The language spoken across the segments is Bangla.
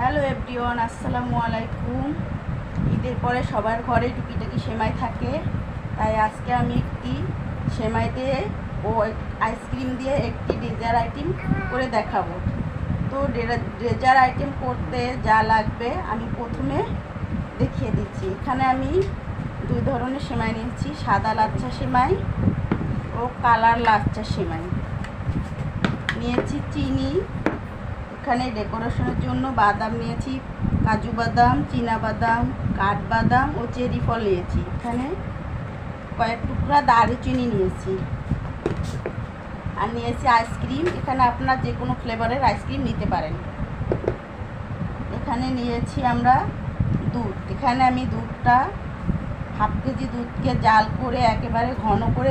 হ্যালো এভরিওয়ান, আসসালামু আলাইকুম। ঈদের পরে সবার ঘরে টুকিটাকি সেমাই থাকে, তাই আজকে আমি একটি সেমাই দিয়ে ও আইসক্রিম দিয়ে একটি ডেজার্ট আইটেম করে দেখাবো। তো ডেজার্ট আইটেম করতে যা লাগবে আমি প্রথমে দেখিয়ে দিচ্ছি। এখানে আমি দুই ধরনের সেমাই নিয়েছি, সাদা লাচ্ছা সেমাই ও কালার লাচ্ছা সেমাই নিয়েছি। চিনি, এখানে ডেকোরেশনের জন্য বাদাম নিয়েছি, কাজু বাদাম, চীনা বাদাম, কাঠবাদাম ও চেরি ফল নিয়েছি। এখানে কয়েক টুকরা দারুচিনি নিয়েছি আর নিয়েছি আইসক্রিম। এখানে আপনার যে কোনো ফ্লেভারের আইসক্রিম নিতে পারেন। এখানে নিয়েছি আমরা দুধ। এখানে আমি দুধটা হাফ কেজি দুধকে জাল করে একেবারে ঘন করে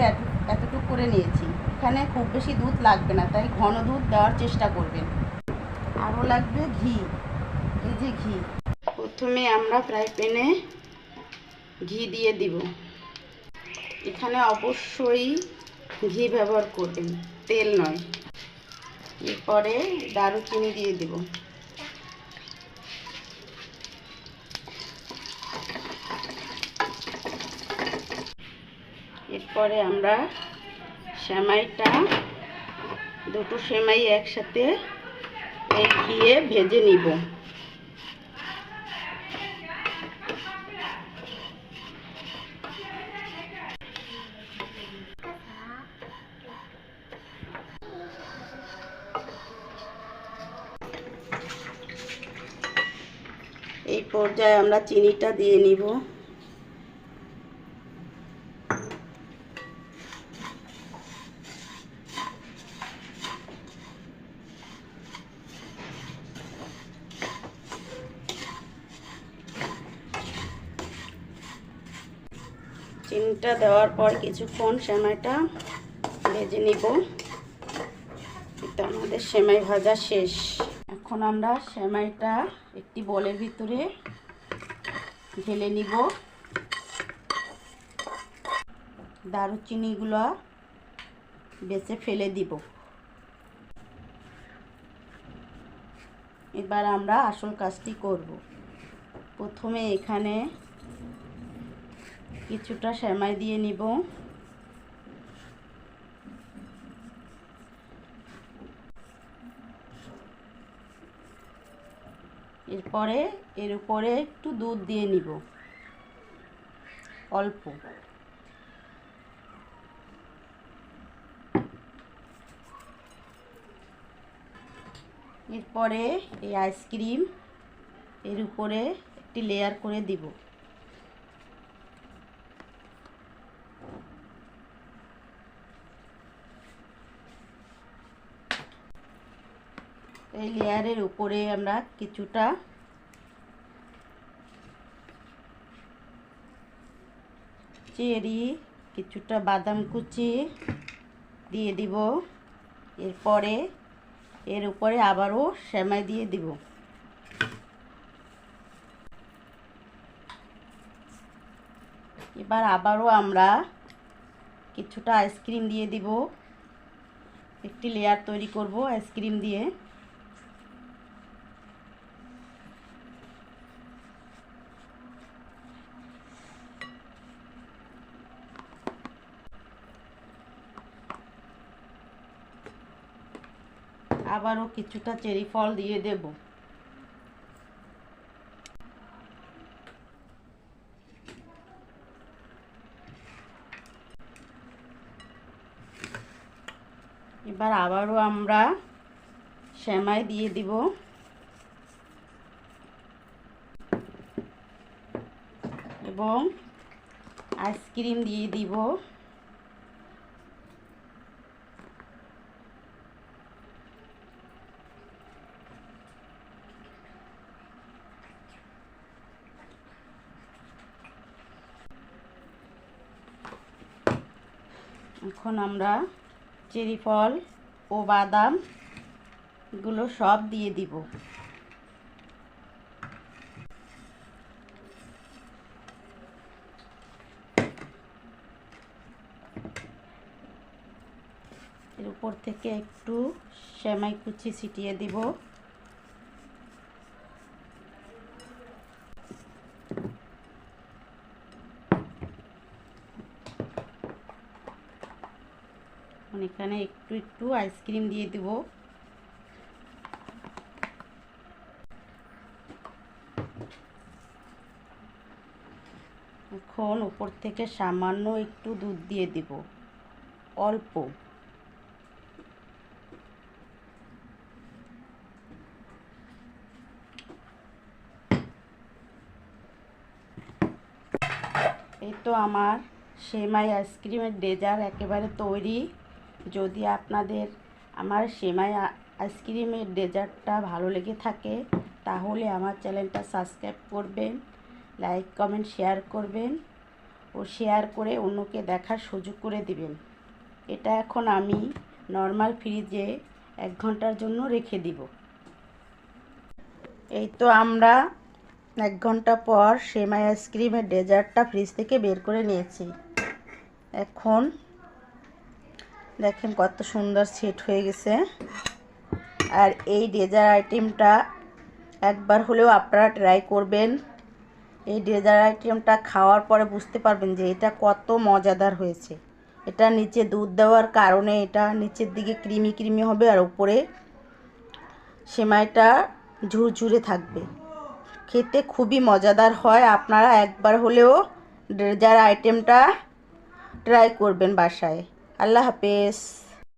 এতটুকু করে নিয়েছি। এখানে খুব বেশি দুধ লাগবে না, তাই ঘন দুধ দেওয়ার চেষ্টা করবেন। আরও লাগবে ঘি। এই যে ঘি, প্রথমে আমরা ফ্রাই প্যানে ঘি দিয়ে দিব। এখানে অবশ্যই ঘি ব্যবহার করবেন, তেল নয়। এরপরে দারুচিনি দিয়ে দেব। এরপরে আমরা দুটো সেমাই একসাথে এই ঘিয়ে ভেজে নিব। এই পর্যায়ে আমরা চিনিটা দিয়ে নিব। চিনিটা দেওয়ার পর কিছুক্ষণ সেমাইটা ভেজে নিব। এটা আমাদের সেমাই ভাজা শেষ। এখন আমরা সেমাইটা একটি বোলের ভিতরে ঢেলে নিব। দারুচিনিগুলো বেছে ফেলে দিব। এবার আমরা আসল কাজটি করব। প্রথমে এখানে কিছুটা সেমাই দিয়ে নিব। এরপরে এর উপরে একটু দুধ দিয়ে নিব, অল্প। এরপরে এই আইসক্রিম এর উপরে একটি লেয়ার করে দিব। এই লেয়ারের উপরে আমরা কিছুটা চেরি, কিছুটা বাদাম কুচি দিয়ে দিব। এরপরে এর উপরে আবারও সেমাই দিয়ে দিব। এবার আবারও আমরা কিছুটা আইসক্রিম দিয়ে দিব। একটি লেয়ার তৈরি করব আইসক্রিম দিয়ে। আবারও কিছুটা চেরি ফল দিয়ে দেব। এবার আবারও আমরা সেমাই দিয়ে দিব এবং আইসক্রিম দিয়ে দিব। এখন আমরা চেরি ফল ও বাদাম এগুলো সব দিয়ে দিব। এর উপর থেকে একটু সেমাই কুচি ছিটিয়ে দিব। এখানে একটু একটু আইসক্রিম দিয়ে দেব। এখন উপর থেকে সামান্য একটু দুধ দিয়ে দেব, অল্প। এই তো আমার সেমাই আইসক্রিমের ডেজার্ট একেবারে তৈরি। যদি আপনাদের আমার সেমাই আইসক্রিমের ডেজার্টটা ভালো লেগে থাকে তাহলে আমার চ্যানেলটা সাবস্ক্রাইব করবেন, লাইক কমেন্ট শেয়ার করবেন ও শেয়ার করে অন্যকে দেখার সুযোগ করে দিবেন। এটা এখন আমি নর্মাল ফ্রিজে 1 ঘন্টার জন্য রেখে দিব। এই তো আমরা 1 ঘন্টা পর সেমাই আইসক্রিমের ডেজার্টটা ফ্রিজ থেকে বের করে নিয়েছি। এখন দেখেন কত সুন্দর সেট হয়ে গেছে। আর এই ডেজার্ট আইটেমটা একবার হলেও আপনারা ট্রাই করবেন। এই ডেজার্ট আইটেমটা খাওয়ার পরে বুঝতে পারবেন যে এটা কত মজাদার হয়েছে। এটা নিচে দুধ দেওয়ার কারণে এটা নিচের দিকে ক্রিমি ক্রিমি হবে আর উপরে সেমাইটা ঝুরঝুরে থাকবে। খেতে খুবই মজাদার হয়। আপনারা একবার হলেও ডেজার্ট আইটেমটা ট্রাই করবেন বাসায়। আল্লাহ হাফেজ।